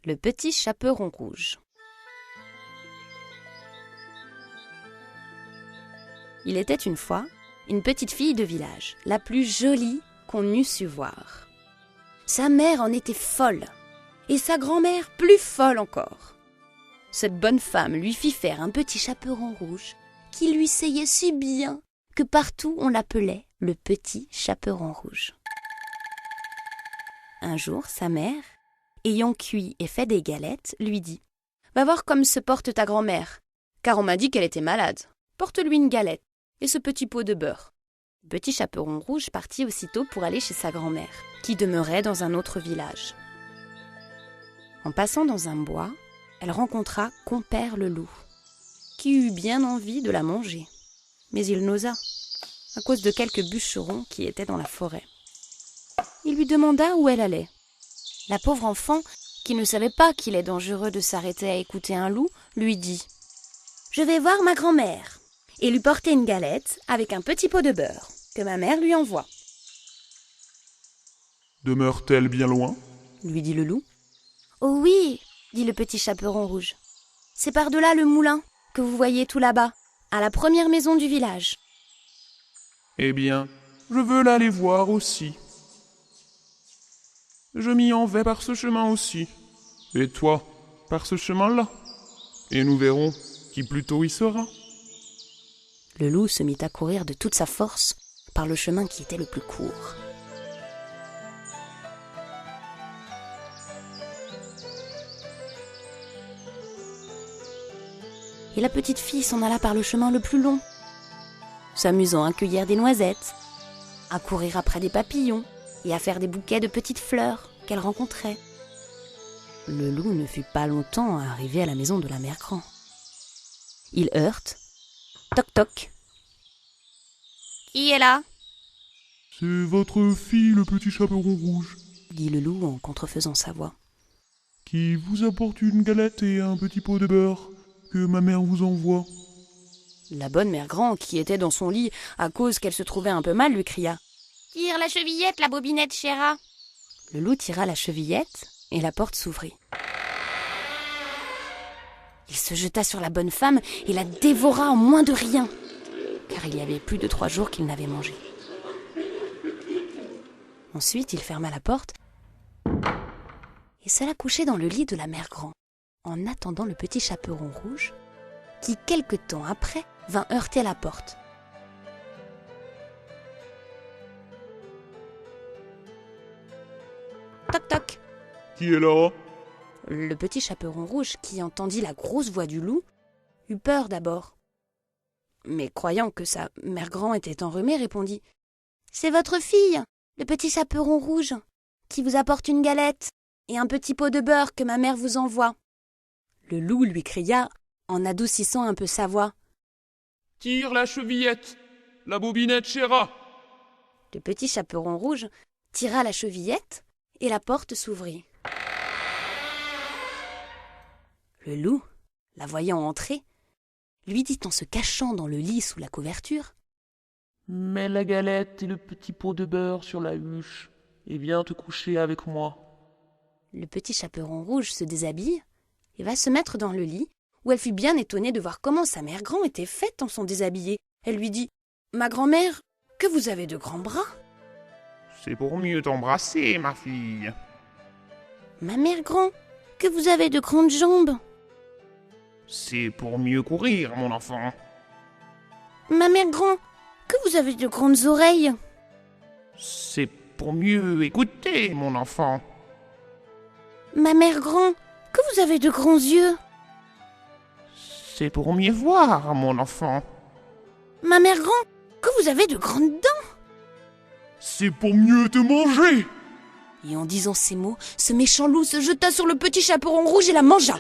Le petit chaperon rouge. Il était une fois une petite fille de village, la plus jolie qu'on eût su voir. Sa mère en était folle, et sa grand-mère plus folle encore. Cette bonne femme lui fit faire un petit chaperon rouge qui lui seyait si bien que partout on l'appelait le petit chaperon rouge. Un jour, sa mère, ayant cuit et fait des galettes, lui dit « Va voir comme se porte ta grand-mère, car on m'a dit qu'elle était malade. Porte-lui une galette et ce petit pot de beurre. » Le petit chaperon rouge partit aussitôt pour aller chez sa grand-mère, qui demeurait dans un autre village. En passant dans un bois, elle rencontra Compère le loup, qui eut bien envie de la manger. Mais il n'osa, à cause de quelques bûcherons qui étaient dans la forêt. Il lui demanda où elle allait. La pauvre enfant, qui ne savait pas qu'il est dangereux de s'arrêter à écouter un loup, lui dit « Je vais voir ma grand-mère » et lui porter une galette avec un petit pot de beurre que ma mère lui envoie. « Demeure-t-elle bien loin ?» lui dit le loup. « Oh oui !» dit le petit chaperon rouge. « C'est par-delà le moulin que vous voyez tout là-bas, à la première maison du village. » Eh bien, je veux l'aller voir aussi. Je m'y en vais par ce chemin aussi. Et toi, par ce chemin-là. Et nous verrons qui plus tôt y sera. Le loup se mit à courir de toute sa force par le chemin qui était le plus court. Et la petite fille s'en alla par le chemin le plus long, s'amusant à cueillir des noisettes, à courir après des papillons et à faire des bouquets de petites fleurs qu'elle rencontrait. Le loup ne fut pas longtemps à arriver à la maison de la mère grand. Il heurte. Toc toc. « Qui est là ?» ?»« C'est votre fille, le petit chaperon rouge, » dit le loup en contrefaisant sa voix. « qui vous apporte une galette et un petit pot de beurre que ma mère vous envoie. » La bonne mère grand, qui était dans son lit à cause qu'elle se trouvait un peu mal, lui cria « Tire la chevillette, la bobinette, chéra !» Le loup tira la chevillette et la porte s'ouvrit. Il se jeta sur la bonne femme et la dévora en moins de rien, car il y avait plus de 3 jours qu'il n'avait mangé. Ensuite, il ferma la porte et s'alla coucher dans le lit de la mère grand, en attendant le petit chaperon rouge, qui, quelque temps après, vint heurter la porte. Toc toc. Qui est là ? Le petit chaperon rouge, qui entendit la grosse voix du loup, eut peur d'abord. Mais croyant que sa mère grand était enrhumée, répondit « C'est votre fille, le petit chaperon rouge, qui vous apporte une galette et un petit pot de beurre que ma mère vous envoie. » Le loup lui cria, en adoucissant un peu sa voix. « Tire la chevillette, la bobinette, chéra !» Le petit chaperon rouge tira la chevillette et la porte s'ouvrit. Le loup, la voyant entrer, lui dit en se cachant dans le lit sous la couverture « Mets la galette et le petit pot de beurre sur la huche et viens te coucher avec moi. » Le petit chaperon rouge se déshabille et va se mettre dans le lit, où elle fut bien étonnée de voir comment sa mère grand était faite en son déshabillé. Elle lui dit « Ma grand-mère, que vous avez de grands bras !»« C'est pour mieux t'embrasser, ma fille. »« Ma mère grand, que vous avez de grandes jambes !»« C'est pour mieux courir, mon enfant. »« Ma mère grand, que vous avez de grandes oreilles !»« C'est pour mieux écouter, mon enfant. »« Ma mère grand, que vous avez de grands yeux !»« C'est pour mieux voir, mon enfant. »« Ma mère grand, que vous avez de grandes dents !»« C'est pour mieux te manger !» Et en disant ces mots, ce méchant loup se jeta sur le petit chaperon rouge et la mangea.